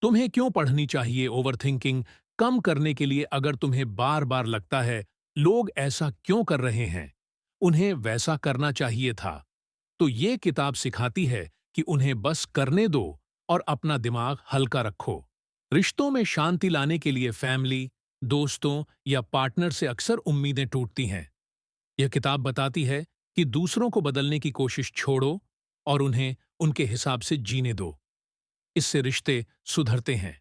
तुम्हें क्यों पढ़नी चाहिए ओवरथिंकिंग कम करने के लिए अगर तुम्हें बार बार लगता है लोग ऐसा क्यों कर रहे हैं, उन्हें वैसा करना चाहिए था। तो ये किताब सिखाती है कि उन्हें बस करने दो और अपना दिमाग हल्का रखो। रिश्तों में शांति लाने के लिए फैमिली, दोस्तों या पार्टनर से अक्सर उम्मीदें टूटती हैं। यह किताब बताती है कि दूसरों को बदलने की कोशिश छोड़ो और उन्हें उनके हिसाब से जीने दो। इससे रिश्ते सुधरते हैं।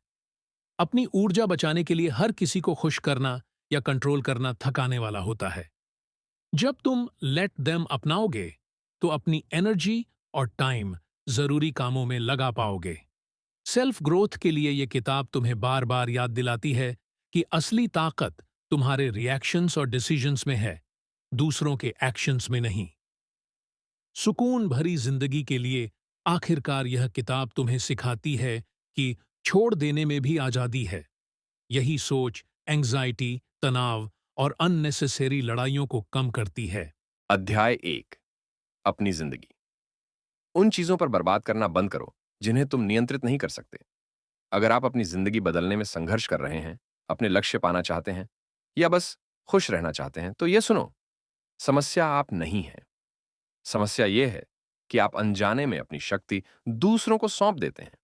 अपनी ऊर्जा बचाने के लिए हर किसी को खुश करना या कंट्रोल करना थकाने वाला होता है। जब तुम लेट देम अपनाओगे तो अपनी एनर्जी और टाइम जरूरी कामों में लगा पाओगे। सेल्फ ग्रोथ के लिए यह किताब तुम्हें बार बार याद दिलाती है कि असली ताकत तुम्हारे रिएक्शंस और डिसीजंस में है, दूसरों के एक्शंस में नहीं। सुकून भरी जिंदगी के लिए आखिरकार यह किताब तुम्हें सिखाती है कि छोड़ देने में भी आजादी है। यही सोच एंग्जाइटी, तनाव और अननेसेसरी लड़ाइयों को कम करती है। अध्याय 1। अपनी जिंदगी। उन चीजों पर बर्बाद करना बंद करो जिन्हें तुम नियंत्रित नहीं कर सकते। अगर आप अपनी जिंदगी बदलने में संघर्ष कर रहे हैं, अपने लक्ष्य पाना चाहते हैं या बस खुश रहना चाहते हैं, तो यह सुनो। समस्या आप नहीं है। समस्या यह है कि आप अनजाने में अपनी शक्ति दूसरों को सौंप देते हैं।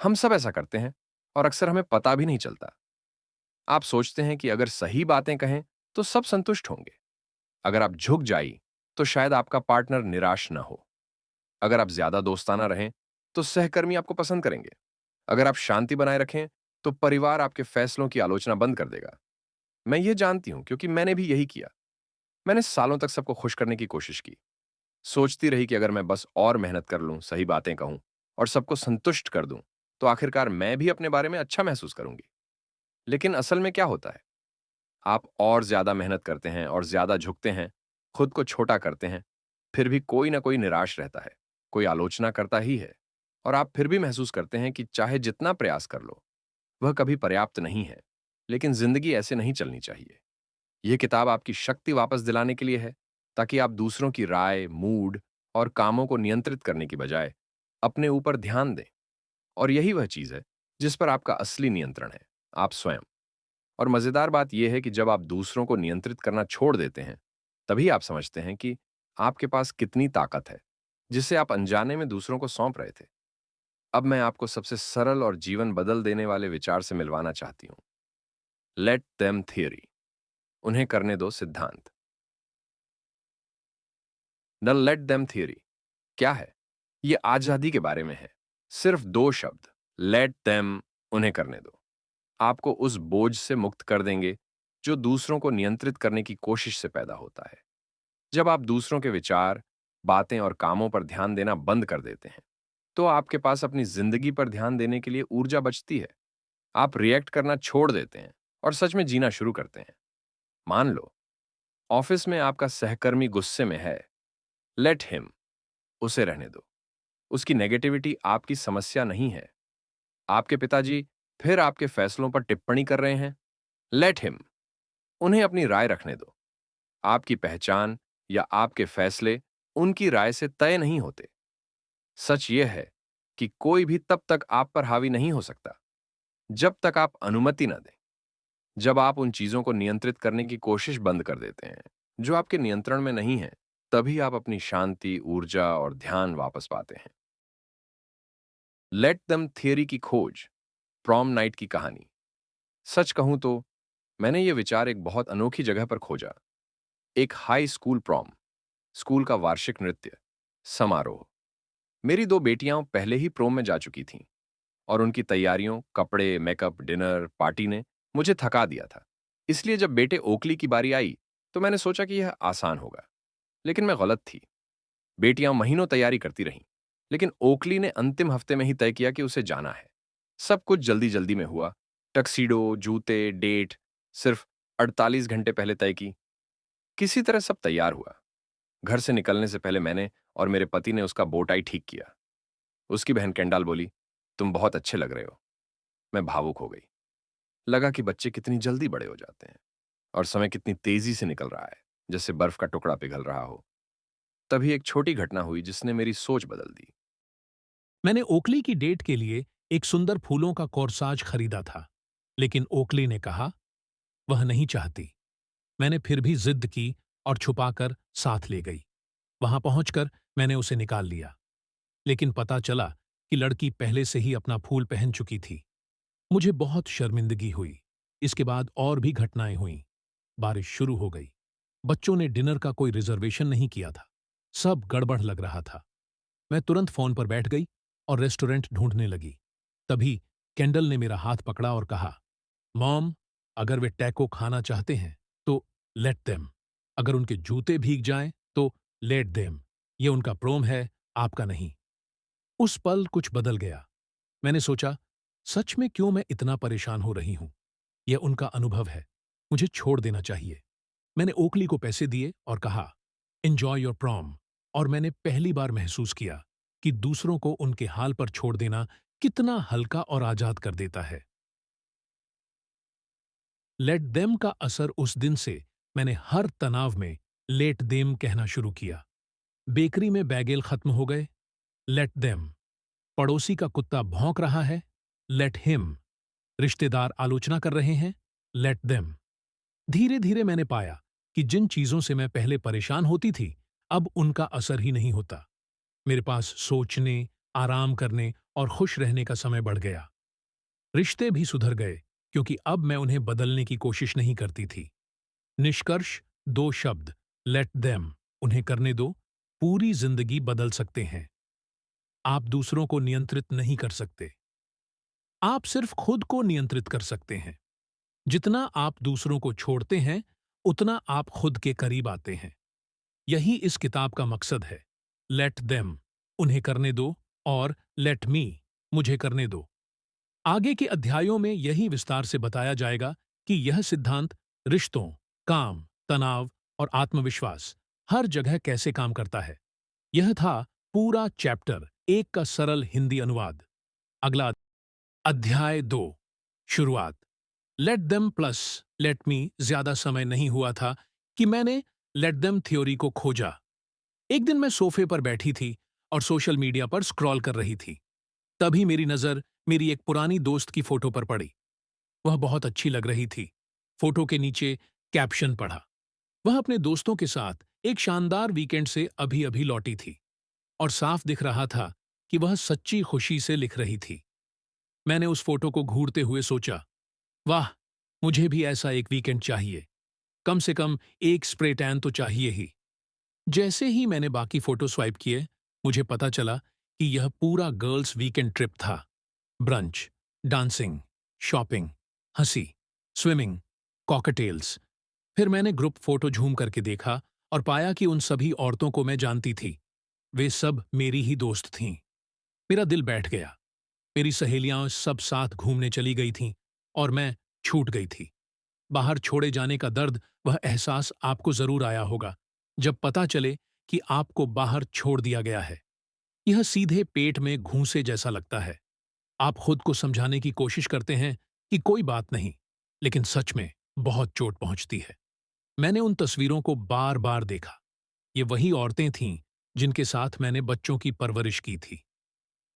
हम सब ऐसा करते हैं और अक्सर हमें पता भी नहीं चलता। आप सोचते हैं कि अगर सही बातें कहें तो सब संतुष्ट होंगे। अगर आप झुक जाई तो शायद आपका पार्टनर निराश ना हो। अगर आप ज्यादा दोस्ताना रहें तो सहकर्मी आपको पसंद करेंगे। अगर आप शांति बनाए रखें तो परिवार आपके फैसलों की आलोचना बंद कर देगा। मैं ये जानती हूं क्योंकि मैंने भी यही किया। मैंने सालों तक सबको खुश करने की कोशिश की। सोचती रही कि अगर मैं बस और मेहनत कर लूं, सही बातें कहूं और सबको संतुष्ट कर दूं, तो आखिरकार मैं भी अपने बारे में अच्छा महसूस करूंगी। लेकिन असल में क्या होता है? आप और ज्यादा मेहनत करते हैं और ज्यादा झुकते हैं, खुद को छोटा करते हैं, फिर भी कोई ना कोई निराश रहता है, कोई आलोचना करता ही है, और आप फिर भी महसूस करते हैं कि चाहे जितना प्रयास कर लो, वह कभी पर्याप्त नहीं है। लेकिन जिंदगी ऐसे नहीं चलनी चाहिए। यह किताब आपकी शक्ति वापस दिलाने के लिए है, ताकि आप दूसरों की राय, मूड और कामों को नियंत्रित करने की बजाय अपने ऊपर ध्यान दें। और यही वह चीज है जिस पर आपका असली नियंत्रण है, आप स्वयं। और मजेदार बात यह है कि जब आप दूसरों को नियंत्रित करना छोड़ देते हैं, तभी आप समझते हैं कि आपके पास कितनी ताकत है, जिसे आप अनजाने में दूसरों को सौंप रहे थे। अब मैं आपको सबसे सरल और जीवन बदल देने वाले विचार से मिलवाना चाहती हूं। लेट देम थियरी, उन्हें करने दो सिद्धांत। द लेट देम थियरी क्या है? यह आजादी के बारे में है। सिर्फ दो शब्द, लेट देम, उन्हें करने दो, आपको उस बोझ से मुक्त कर देंगे जो दूसरों को नियंत्रित करने की कोशिश से पैदा होता है। जब आप दूसरों के विचार, बातें और कामों पर ध्यान देना बंद कर देते हैं, तो आपके पास अपनी जिंदगी पर ध्यान देने के लिए ऊर्जा बचती है। आप रिएक्ट करना छोड़ देते हैं और सच में जीना शुरू करते हैं। मान लो, ऑफिस में आपका सहकर्मी गुस्से में है, लेट हिम, उसे रहने दो। उसकी नेगेटिविटी आपकी समस्या नहीं है। आपके पिताजी फिर आपके फैसलों पर टिप्पणी कर रहे हैं, लेट हिम, उन्हें अपनी राय रखने दो। आपकी पहचान या आपके फैसले उनकी राय से तय नहीं होते। सच यह है कि कोई भी तब तक आप पर हावी नहीं हो सकता जब तक आप अनुमति न दें। जब आप उन चीजों को नियंत्रित करने की कोशिश बंद कर देते हैं जो आपके नियंत्रण में नहीं है, तभी आप अपनी शांति, ऊर्जा और ध्यान वापस पाते हैं। लेट दम थियरी की खोज, प्रॉम नाइट की कहानी। सच कहूं तो मैंने ये विचार एक बहुत अनोखी जगह पर खोजा। एक हाई स्कूल प्रॉम, स्कूल का वार्षिक नृत्य समारोह। मेरी दो बेटियां पहले ही प्रोम में जा चुकी थीं और उनकी तैयारियों, कपड़े, मेकअप, डिनर, पार्टी ने मुझे थका दिया था। इसलिए जब बेटे ओकली की बारी आई तो मैंने सोचा कि यह आसान होगा, लेकिन मैं गलत थी। बेटियां महीनों तैयारी करती रहीं, लेकिन ओकली ने अंतिम हफ्ते में ही तय किया कि उसे जाना है। सब कुछ जल्दी जल्दी में हुआ। टक्सीडो, जूते, डेट सिर्फ 48 घंटे पहले तय की। किसी तरह सब तैयार हुआ। घर से निकलने से पहले मैंने और मेरे पति ने उसका बोटाई ठीक किया। उसकी बहन केंडाल बोली, तुम बहुत अच्छे लग रहे हो। मैं भावुक हो गई। लगा कि बच्चे कितनी जल्दी बड़े हो जाते हैं और समय कितनी तेजी से निकल रहा है, जैसे बर्फ का टुकड़ा पिघल रहा हो। तभी एक छोटी घटना हुई जिसने मेरी सोच बदल दी। मैंने ओकली की डेट के लिए एक सुंदर फूलों का कोर्साज खरीदा था, लेकिन ओकली ने कहा वह नहीं चाहती। मैंने फिर भी जिद की और छुपाकर साथ ले गई। वहां पहुंचकर मैंने उसे निकाल लिया, लेकिन पता चला कि लड़की पहले से ही अपना फूल पहन चुकी थी। मुझे बहुत शर्मिंदगी हुई। इसके बाद और भी घटनाएं हुईं। बारिश शुरू हो गई। बच्चों ने डिनर का कोई रिजर्वेशन नहीं किया था। सब गड़बड़ लग रहा था। मैं तुरंत फोन पर बैठ गई और रेस्टोरेंट ढूंढने लगी। तभी केंडल ने मेरा हाथ पकड़ा और कहा, मॉम, अगर वे टैको खाना चाहते हैं तो लेट देम। अगर उनके जूते भीग जाएं तो लेट देम। ये उनका प्रोम है, आपका नहीं। उस पल कुछ बदल गया। मैंने सोचा, सच में क्यों मैं इतना परेशान हो रही हूं? यह उनका अनुभव है, मुझे छोड़ देना चाहिए। मैंने ओकली को पैसे दिए और कहा, एंजॉय योर प्रॉम। और मैंने पहली बार महसूस किया कि दूसरों को उनके हाल पर छोड़ देना कितना हल्का और आजाद कर देता है। लेट देम का असर उस दिन से मैंने हर तनाव में लेट देम कहना शुरू किया। बेकरी में बैगेल खत्म हो गए, लेट देम। पड़ोसी का कुत्ता भौंक रहा है, लेट हिम। रिश्तेदार आलोचना कर रहे हैं, लेट देम। धीरे धीरे मैंने पाया कि जिन चीजों से मैं पहले परेशान होती थी, अब उनका असर ही नहीं होता। मेरे पास सोचने, आराम करने और खुश रहने का समय बढ़ गया। रिश्ते भी सुधर गए, क्योंकि अब मैं उन्हें बदलने की कोशिश नहीं करती थी। निष्कर्ष, दो शब्द, लेट देम, उन्हें करने दो, पूरी जिंदगी बदल सकते हैं। आप दूसरों को नियंत्रित नहीं कर सकते। आप सिर्फ खुद को नियंत्रित कर सकते हैं। जितना आप दूसरों को छोड़ते हैं, उतना आप खुद के करीब आते हैं। यही इस किताब का मकसद है। लेट देम, उन्हें करने दो, और लेट मी, मुझे करने दो। आगे के अध्यायों में यही विस्तार से बताया जाएगा कि यह सिद्धांत रिश्तों, काम, तनाव और आत्मविश्वास हर जगह कैसे काम करता है। यह था पूरा चैप्टर 1 का सरल हिंदी अनुवाद। अगला अध्याय 2, शुरुआत। Let them plus let me ज्यादा समय नहीं हुआ था कि मैंने लेट देम थ्योरी को खोजा। एक दिन मैं सोफे पर बैठी थी और सोशल मीडिया पर स्क्रॉल कर रही थी। तभी मेरी नजर मेरी एक पुरानी दोस्त की फोटो पर पड़ी। वह बहुत अच्छी लग रही थी। फोटो के नीचे कैप्शन पढ़ा। वह अपने दोस्तों के साथ एक शानदार वीकेंड से अभी अभी लौटी थी, और साफ दिख रहा था कि वह सच्ची खुशी से लिख रही थी। मैंने उस फोटो को घूरते हुए सोचा, वाह, मुझे भी ऐसा एक वीकेंड चाहिए। कम से कम एक स्प्रे टैन तो चाहिए ही। जैसे ही मैंने बाकी फोटो स्वाइप किए, मुझे पता चला कि यह पूरा गर्ल्स वीकेंड ट्रिप था। ब्रंच, डांसिंग, शॉपिंग, हंसी, स्विमिंग, कॉकटेल्स। फिर मैंने ग्रुप फोटो झूम करके देखा और पाया कि उन सभी औरतों को मैं जानती थी। वे सब मेरी ही दोस्त थीं। मेरा दिल बैठ गया। मेरी सहेलियां सब साथ घूमने चली गई थीं और मैं छूट गई थी। बाहर छोड़े जाने का दर्द, वह एहसास आपको जरूर आया होगा जब पता चले कि आपको बाहर छोड़ दिया गया है। यह सीधे पेट में घूंसे जैसा लगता है। आप खुद को समझाने की कोशिश करते हैं कि कोई बात नहीं, लेकिन सच में बहुत चोट पहुंचती है। मैंने उन तस्वीरों को बार बार देखा। ये वही औरतें थीं जिनके साथ मैंने बच्चों की परवरिश की थी।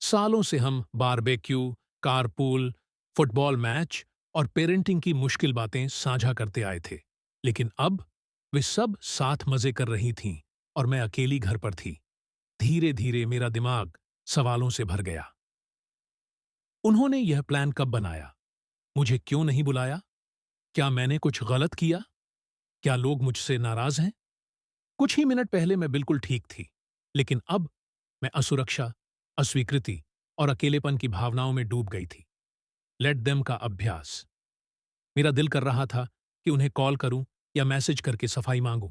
सालों से हम बारबेक्यू, कारपूल, फुटबॉल मैच और पेरेंटिंग की मुश्किल बातें साझा करते आए थे। लेकिन अब वे सब साथ मजे कर रही थीं और मैं अकेली घर पर थी। धीरे धीरे मेरा दिमाग सवालों से भर गया। उन्होंने यह प्लान कब बनाया? मुझे क्यों नहीं बुलाया? क्या मैंने कुछ गलत किया? क्या लोग मुझसे नाराज हैं? कुछ ही मिनट पहले मैं बिल्कुल ठीक थी, लेकिन अब मैं असुरक्षा, अस्वीकृति और अकेलेपन की भावनाओं में डूब गई थी। लेट देम का अभ्यास। मेरा दिल कर रहा था कि उन्हें कॉल करूं या मैसेज करके सफाई मांगूं,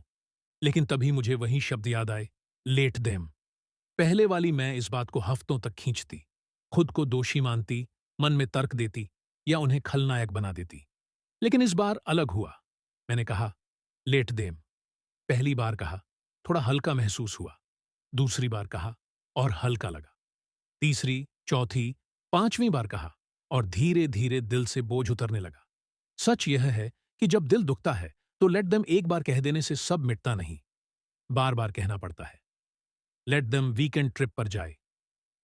लेकिन तभी मुझे वही शब्द याद आए, लेट देम। पहले वाली मैं इस बात को हफ्तों तक खींचती, खुद को दोषी मानती, मन में तर्क देती या उन्हें खलनायक बना देती। लेकिन इस बार अलग हुआ। मैंने कहा, लेट देम। पहली बार कहा, थोड़ा हल्का महसूस हुआ। दूसरी बार कहा और हल्का लगा। तीसरी, चौथी, पांचवीं बार कहा और धीरे धीरे दिल से बोझ उतरने लगा। सच यह है कि जब दिल दुखता है तो लेट देम एक बार कह देने से सब मिटता नहीं, बार बार कहना पड़ता है। लेट देम वीकेंड ट्रिप पर जाए,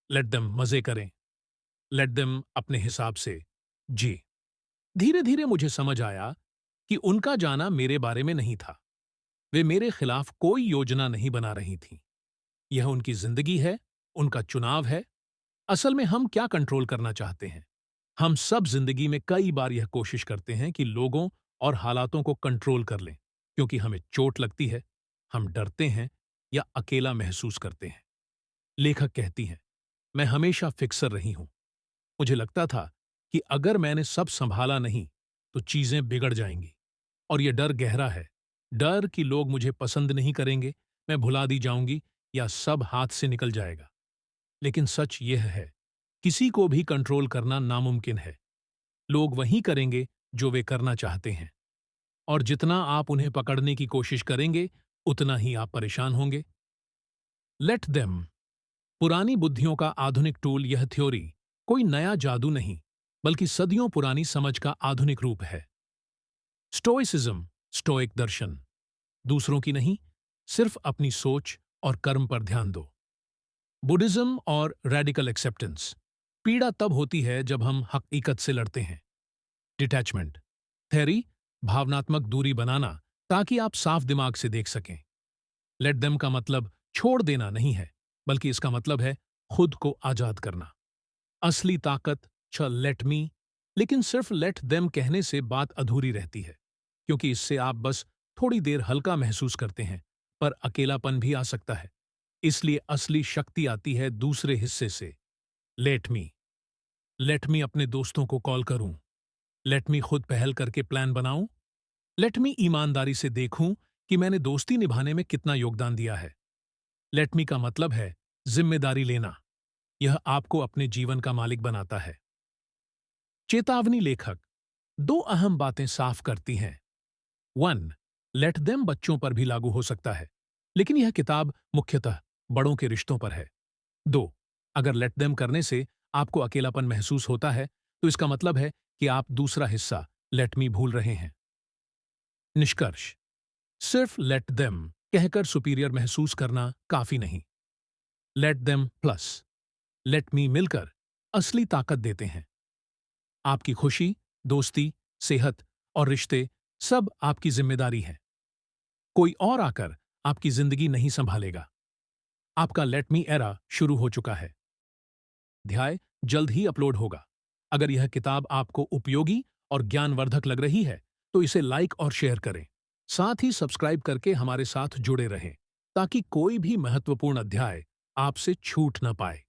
लेट देम मजे करें, लेट देम अपने हिसाब से। जी। धीरे धीरे मुझे समझ आया कि उनका जाना मेरे बारे में नहीं था। वे मेरे खिलाफ कोई योजना नहीं बना रही थीं। यह उनकी जिंदगी है, उनका चुनाव है। असल में हम क्या कंट्रोल करना चाहते हैं? हम सब जिंदगी में कई बार यह कोशिश करते हैं कि लोगों और हालातों को कंट्रोल कर लें, क्योंकि हमें चोट लगती है, हम डरते हैं या अकेला महसूस करते हैं। लेखक कहती हैं, मैं हमेशा फिक्सर रही हूं। मुझे लगता था कि अगर मैंने सब संभाला नहीं तो चीजें बिगड़ जाएंगी। और यह डर गहरा है। डर कि लोग मुझे पसंद नहीं करेंगे, मैं भुला दी जाऊंगी या सब हाथ से निकल जाएगा। लेकिन सच यह है, किसी को भी कंट्रोल करना नामुमकिन है। लोग वही करेंगे जो वे करना चाहते हैं। और जितना आप उन्हें पकड़ने की कोशिश करेंगे, उतना ही आप परेशान होंगे। लेट देम पुरानी बुद्धियों का आधुनिक टूल। यह थ्योरी कोई नया जादू नहीं, बल्कि सदियों पुरानी समझ का आधुनिक रूप है। स्टोइसिज्म, स्टोइक दर्शन। दूसरों की नहीं, सिर्फ अपनी सोच और कर्म पर ध्यान दो। बुद्धिज्म और रेडिकल एक्सेप्टेंस। पीड़ा तब होती है जब हम हकीकत से लड़ते हैं। डिटैचमेंट थ्योरी, भावनात्मक दूरी बनाना ताकि आप साफ दिमाग से देख सकें। लेट देम का मतलब छोड़ देना नहीं है, बल्कि इसका मतलब है खुद को आजाद करना। असली ताकत लेट मी। लेकिन सिर्फ लेट देम कहने से बात अधूरी रहती है, क्योंकि इससे आप बस थोड़ी देर हल्का महसूस करते हैं, पर अकेलापन भी आ सकता है। इसलिए असली शक्ति आती है दूसरे हिस्से से। Let me. लेट मी अपने दोस्तों को कॉल करूं। लेट मी खुद पहल करके प्लान बनाऊं। लेट मी ईमानदारी से देखूं कि मैंने दोस्ती निभाने में कितना योगदान दिया है। लेट मी का मतलब है जिम्मेदारी लेना। यह आपको अपने जीवन का मालिक बनाता है। चेतावनी लेखक दो अहम बातें साफ करती हैं। 1. लेट देम बच्चों पर भी लागू हो सकता है, लेकिन यह किताब मुख्यतः बड़ों के रिश्तों पर है। 2. अगर लेट देम करने से आपको अकेलापन महसूस होता है, तो इसका मतलब है कि आप दूसरा हिस्सा लेट मी भूल रहे हैं। निष्कर्ष, सिर्फ लेट देम कहकर सुपीरियर महसूस करना काफी नहीं। Let them plus let me मिलकर असली ताकत देते हैं। आपकी खुशी, दोस्ती, सेहत और रिश्ते सब आपकी जिम्मेदारी है। कोई और आकर आपकी जिंदगी नहीं संभालेगा। आपका लेट मी एरा शुरू हो चुका है। अध्याय जल्द ही अपलोड होगा। अगर यह किताब आपको उपयोगी और ज्ञानवर्धक लग रही है, तो इसे लाइक और शेयर करें। साथ ही सब्सक्राइब करके हमारे साथ जुड़े रहें, ताकि कोई भी महत्वपूर्ण अध्याय आपसे छूट न पाए।